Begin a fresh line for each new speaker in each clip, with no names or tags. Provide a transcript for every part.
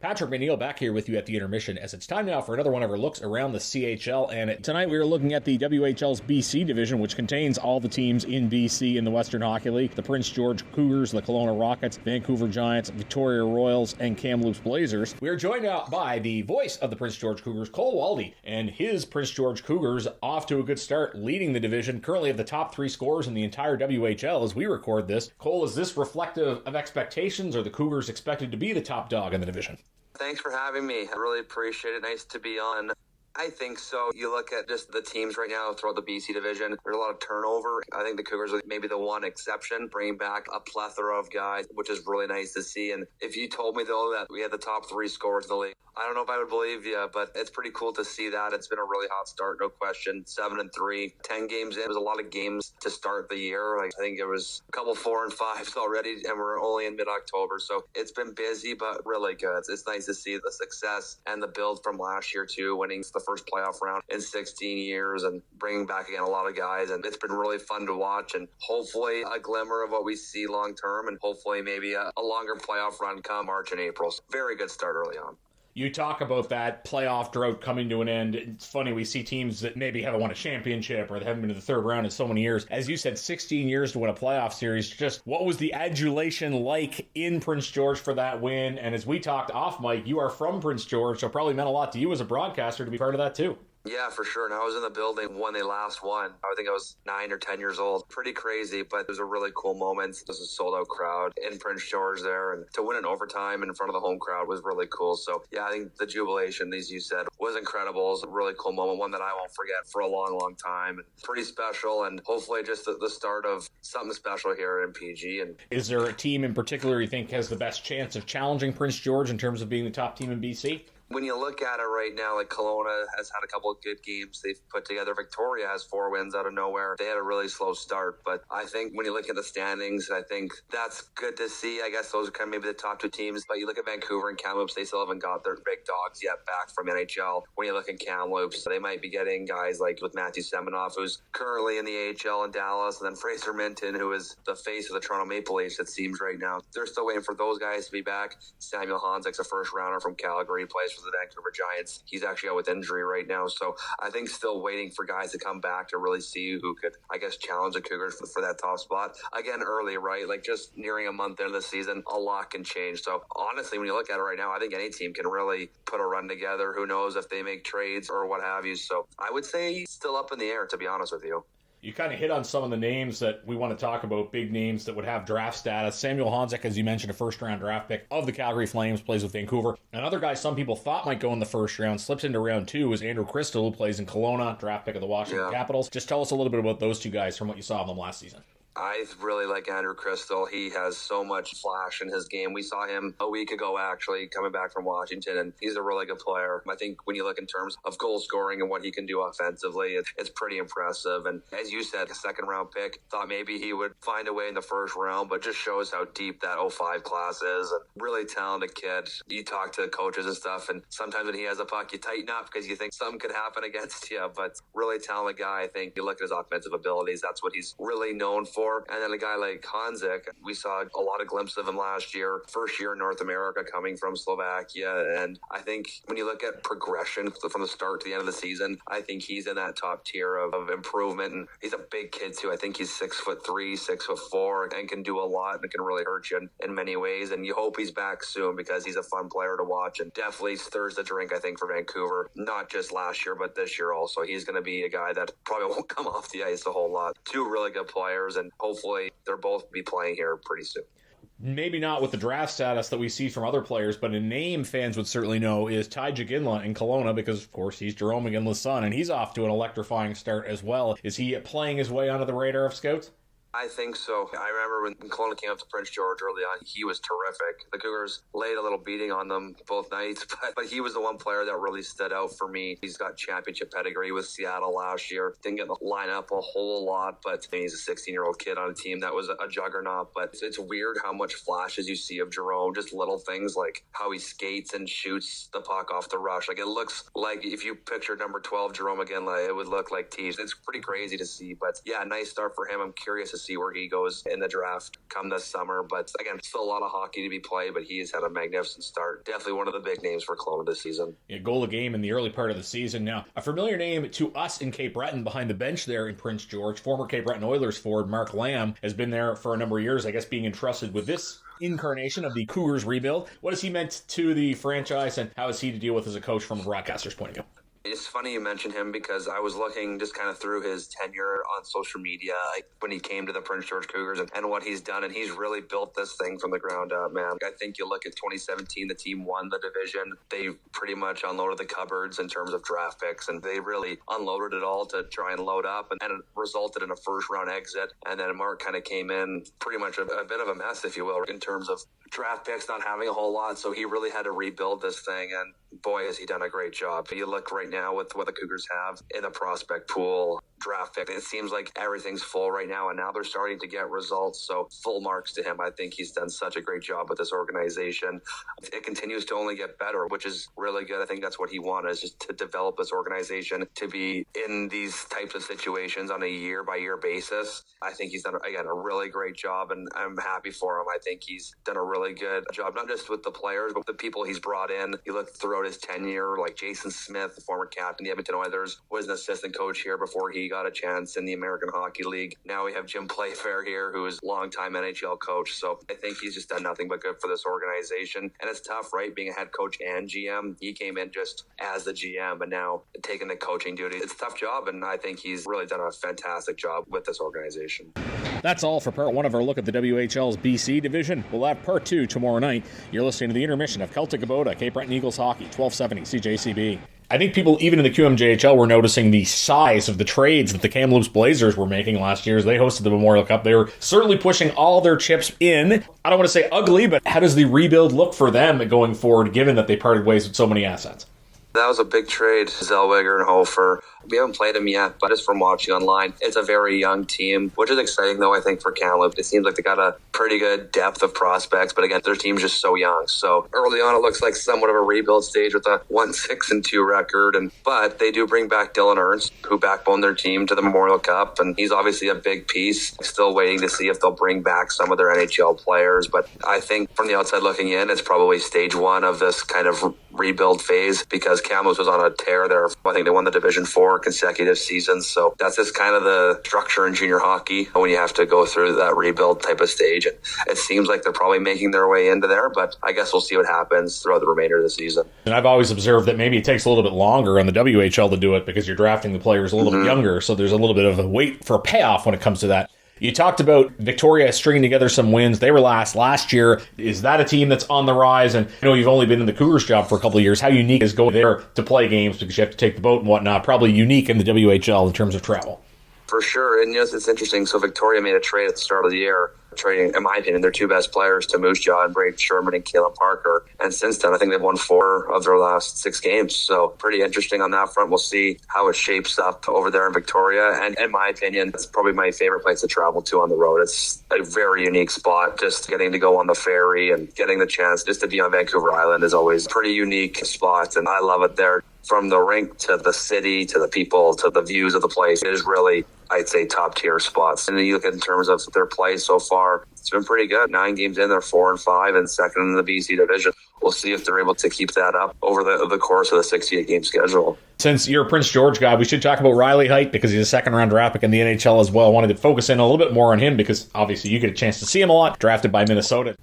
Patrick McNeil back here with you at the intermission as it's time now for another one of our looks around the CHL. And tonight we are looking at the WHL's BC division, which contains all the teams in BC in the Western Hockey League. The Prince George Cougars, the Kelowna Rockets, Vancouver Giants, Victoria Royals, and Kamloops Blazers. We are joined now by the voice of the Prince George Cougars, Cole Waldie, and his Prince George Cougars off to a good start, leading the division, currently of the top three scorers in the entire WHL as we record this. Cole, is this reflective of expectations, or the Cougars expected to be the top dog in the division?
Thanks for having me. I really appreciate it. Nice to be on. I think so. You look at just the teams right now throughout the BC division, there's a lot of turnover. I think the Cougars are maybe the one exception, bringing back a plethora of guys, which is really nice to see. And if you told me, though, that we had the top three scorers in the league, I don't know if I would believe you, but it's pretty cool to see that. It's been a really hot start, no question. 7-3, 10 games in. It was a lot of games to start the year. I think it was a couple 4 and 5s already, and we're only in mid-October. So it's been busy, but really good. It's nice to see the success and the build from last year, too, winning the first playoff round in 16 years and bringing back again a lot of guys. And it's been really fun to watch, and hopefully a glimmer of what we see long term, and hopefully maybe a longer playoff run come March and April. So very good start early on.
You talk about that playoff drought coming to an end. It's funny, we see teams that maybe haven't won a championship or they haven't been to the third round in so many years. As you said, 16 years to win a playoff series. Just what was the adulation like in Prince George for that win? And as we talked off mic, you are from Prince George, so it probably meant a lot to you as a broadcaster to be part of that too.
Yeah, for sure. And I was in the building when they last won. I think I was 9 or 10 years old. Pretty crazy, but it was a really cool moment. It was a sold-out crowd in Prince George there, and to win in overtime in front of the home crowd was really cool. So, yeah, I think the jubilation, as you said, was incredible. It was a really cool moment, one that I won't forget for a long, long time. And pretty special, and hopefully just the start of something special here in PG. And
is there a team in particular you think has the best chance of challenging Prince George in terms of being the top team in BC?
When you look at it right now, like Kelowna has had a couple of good games they've put together. Victoria has 4 wins out of nowhere. They had a really slow start, but I think when you look at the standings, I think that's good to see. I guess those are kind of maybe the top 2 teams, but you look at Vancouver and Kamloops, they still haven't got their big dogs yet back from NHL. When you look at Kamloops, they might be getting guys like with Matthew Semenoff, who's currently in the AHL in Dallas, and then Fraser Minton, who is the face of the Toronto Maple Leafs, it seems right now. They're still waiting for those guys to be back. Samuel Honzek's a first rounder from Calgary, plays for the Vancouver Giants. He's actually out with injury right now, so I think still waiting for guys to come back to really see who could, I guess, challenge the Cougars for that top spot. Again, early, right? Like just nearing a month into the season, a lot can change. So honestly, when you look at it right now, I think any team can really put a run together. Who knows if they make trades or what have you. So I would say still up in the air, to be honest with you.
You kind of hit on some of the names that we want to talk about, big names that would have draft status. Samuel Honzek, as you mentioned, a first-round draft pick of the Calgary Flames, plays with Vancouver. Another guy some people thought might go in the first round, slips into round 2, is Andrew Cristall, who plays in Kelowna, draft pick of the Washington Capitals. Just tell us a little bit about those 2 guys from what you saw of them last season.
I really like Andrew Cristall. He has so much flash in his game. We saw him a week ago, actually, coming back from Washington, and he's a really good player. I think when you look in terms of goal scoring and what he can do offensively, it's pretty impressive. And as you said, a second-round pick, thought maybe he would find a way in the first round, but just shows how deep that 05 class is. And really talented kid. You talk to coaches and stuff, and sometimes when he has a puck, you tighten up because you think something could happen against you. But really talented guy. I think you look at his offensive abilities, that's what he's really known for. And then a guy like Honzek, we saw a lot of glimpses of him last year, first year in North America coming from Slovakia. And I think when you look at progression from the start to the end of the season, I think he's in that top tier of improvement. And he's a big kid too. I think he's 6'3", 6'4", and can do a lot and can really hurt you in many ways. And you hope he's back soon because he's a fun player to watch and definitely stirs the drink, I think, for Vancouver, not just last year, but this year also. He's going to be a guy that probably won't come off the ice a whole lot. 2 really good players, and hopefully they'll both be playing here pretty soon.
Maybe not with the draft status that we see from other players, but a name fans would certainly know is Ty Jaginla in Kelowna because, of course, he's Jerome McGinley's son, and he's off to an electrifying start as well. Is he playing his way onto the radar of scouts?
I think so. I remember when Kelowna came up to Prince George early on, he was terrific. The Cougars laid a little beating on them both nights, but he was the one player that really stood out for me. He's got championship pedigree with Seattle last year. Didn't get the lineup a whole lot, but he's a 16-year-old kid on a team that was a juggernaut. But it's weird how much flashes you see of Jerome, just little things like how he skates and shoots the puck off the rush. Like, it looks like if you picture number 12 Jerome again, like, it would look like Tees. It's pretty crazy to see, but yeah, nice start for him. I'm curious to see where he goes in the draft come this summer. But again, still a lot of hockey to be played, but he has had a magnificent start. Definitely one of the big names for Kelowna this season.
A goal a game in the early part of the season. Now, a familiar name to us in Cape Breton behind the bench there in Prince George, former Cape Breton Oilers forward Mark Lamb has been there for a number of years, I guess being entrusted with this incarnation of the Cougars rebuild. What has he meant to the franchise, and how is he to deal with as a coach from a broadcaster's point of view?
It's funny you mentioned him because I was looking just kind of through his tenure on social media, like when he came to the Prince George Cougars and what he's done. And he's really built this thing from the ground up, man. I think you look at 2017, the team won the division. They pretty much unloaded the cupboards in terms of draft picks, and they really unloaded it all to try and load up. And it resulted in a first round exit. And then Mark kind of came in pretty much a bit of a mess, if you will, in terms of draft picks, not having a whole lot. So he really had to rebuild this thing. And boy, has he done a great job. You look right now with what the Cougars have in the prospect pool, draft pick. It seems like everything's full right now, and now they're starting to get results. So full marks to him. I think he's done such a great job with this organization. It continues to only get better, which is really good. I think that's what he wanted, is just to develop this organization to be in these types of situations on a year-by-year basis. I think he's done, again, a really great job, and I'm happy for him. I think he's done a really good job, not just with the players, but the people he's brought in. You look throughout his tenure, like Jason Smith, the former captain of the Edmonton Oilers, was an assistant coach here before he got a chance in the American Hockey League. Now we have Jim Playfair here, who is a longtime NHL coach. So I think he's just done nothing but good for this organization. And it's tough, right? Being a head coach and GM. He came in just as the GM, but now taking the coaching duty. It's a tough job, and I think he's really done a fantastic job with this organization.
That's all for part one of our look at the WHL's BC division. We'll have part two tomorrow night. You're listening to the intermission of Celtic Kubota, Cape Breton Eagles Hockey, 1270 CJCB. I think people, even in the QMJHL, were noticing the size of the trades that the Kamloops Blazers were making last year as they hosted the Memorial Cup. They were certainly pushing all their chips in. I don't want to say ugly, but how does the rebuild look for them going forward, given that they parted ways with so many assets?
That was a big trade, Zellweger and Hofer. We haven't played them yet, but just from watching online, it's a very young team, which is exciting, though, I think, for Kamloops. It seems like they got a pretty good depth of prospects, but again, their team's just so young. So early on, it looks like somewhat of a rebuild stage with a 1-6-2 record. But they do bring back Dylan Ernst, who backboned their team to the Memorial Cup, and he's obviously a big piece. Still waiting to see if they'll bring back some of their NHL players. But I think from the outside looking in, it's probably stage one of this kind of rebuild phase, because Kamloops was on a tear there. I think they won the Division 4 consecutive seasons. So that's just kind of the structure in junior hockey when you have to go through that rebuild type of stage. And it seems like they're probably making their way into there, but I guess we'll see what happens throughout the remainder of the season.
And I've always observed that maybe it takes a little bit longer on the WHL to do it because you're drafting the players a little bit younger. So there's a little bit of a wait for a payoff when it comes to that. You talked about Victoria stringing together some wins. They were last year. Is that a team that's on the rise? And I know you've only been in the Cougars job for a couple of years. How unique is going there to play games because you have to take the boat and whatnot? Probably unique in the WHL in terms of travel.
For sure. And it's interesting. So Victoria made a trade at the start of the year, trading, in my opinion, their two best players to Moose Jaw and Brave Sherman and Kalen Parker. And since then, I think they've won 4 of their last 6 games. So pretty interesting on that front. We'll see how it shapes up over there in Victoria. And in my opinion, it's probably my favorite place to travel to on the road. It's a very unique spot. Just getting to go on the ferry and getting the chance just to be on Vancouver Island is always a pretty unique spot. And I love it there. From the rink to the city to the people to the views of the place, it is really, I'd say, top tier spots. And then you look at in terms of their play so far, it's been pretty good. 9 games in, they're 4-5 and second in the BC division. We'll see if they're able to keep that up over the course of the 68-game schedule. Since you're a Prince George guy, we should talk about Riley Heidt because he's a second-round draft pick in the NHL as well. I wanted to focus in a little bit more on him because obviously you get a chance to see him a lot, drafted by Minnesota.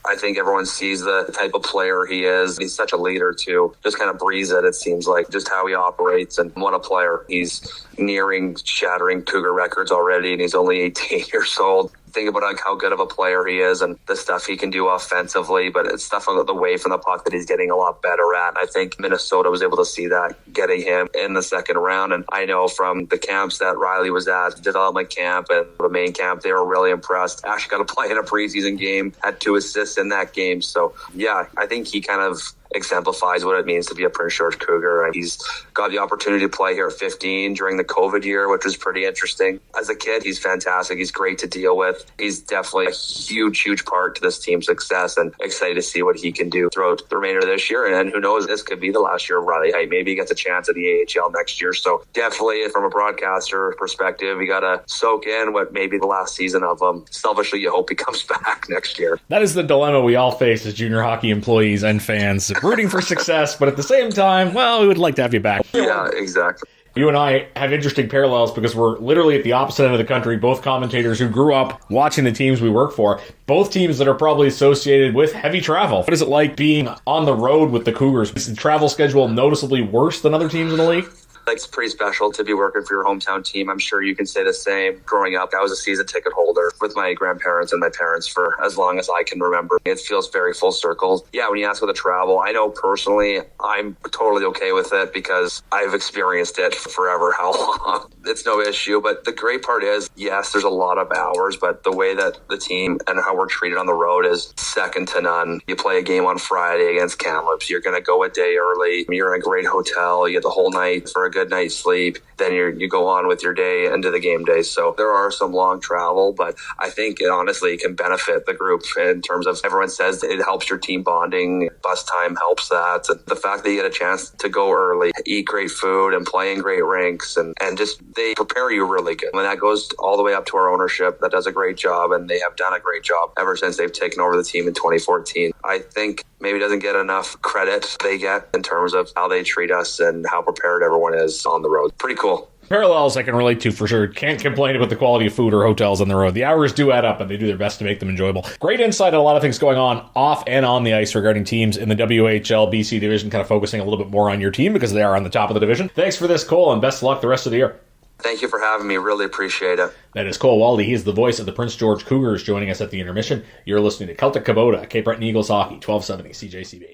I think everyone sees the type of player he is. He's such a leader, too. Just kind of breathes it seems like, just how he operates. And what a player. He's nearing shattering Cougar records already, and he's only 18 years old. Think about how good of a player he is and the stuff he can do offensively, but it's stuff on the way from the puck that he's getting a lot better at. And I think Minnesota was able to see that, getting him in the second round. And I know from the camps that Riley was at, development camp and the main camp, they were really impressed. Actually got to play in a preseason game, had 2 assists in that game. So, yeah, I think he kind of exemplifies what it means to be a Prince George Cougar. And he's got the opportunity to play here at 15 during the COVID year, which was pretty interesting. As a kid, he's fantastic. He's great to deal with. He's definitely a huge part to this team's success, and excited to see what he can do throughout the remainder of this year. And who knows, this could be the last year of Riley Heidt. Maybe he gets a chance at the AHL next year. So definitely from a broadcaster perspective, you got to soak in what may be the last season of him. Selfishly, you hope he comes back next year.
That is the dilemma we all face as junior hockey employees and fans, rooting for success, but at the same time, well, we would like to have you back.
Yeah, exactly.
You and I have interesting parallels because we're literally at the opposite end of the country, both commentators who grew up watching the teams we work for, both teams that are probably associated with heavy travel. What is it like being on the road with the Cougars? Is the travel schedule noticeably worse than other teams in the league?
It's pretty special to be working for your hometown team. I'm sure you can say the same. Growing up, I was a season ticket holder with my grandparents and my parents for as long as I can remember. It feels very full circle. Yeah, when you ask about the travel, I know personally I'm totally okay with it because I've experienced it for forever. How long? It's no issue. But the great part is, yes, there's a lot of hours, but the way that the team and how we're treated on the road is second to none. You play a game on Friday against Kamloops. You're going to go a day early. You're in a great hotel. You get the whole night for a good night's sleep. Then you go on with your day into the game day. So there are some long travel, but I think it honestly can benefit the group in terms of everyone says it helps your team bonding. Bus time helps that. And the fact that you get a chance to go early, eat great food and play in great rinks and just they prepare you really good. And that goes all the way up to our ownership that does a great job, and they have done a great job ever since they've taken over the team in 2014. I think maybe doesn't get enough credit they get in terms of how they treat us and how prepared everyone is on the road. Pretty cool.
Parallels I can relate to for sure. Can't complain about the quality of food or hotels on the road. The hours do add up, and they do their best to make them enjoyable. Great insight on a lot of things going on off and on the ice regarding teams in the WHL BC division, kind of focusing a little bit more on your team because they are on the top of the division. Thanks for this, Cole, and best of luck the rest of the year.
Thank you for having me. Really appreciate it.
That is Cole Waldie. He is the voice of the Prince George Cougars joining us at the intermission. You're listening to Celtic Kubota, Cape Breton Eagles Hockey, 1270 CJCB.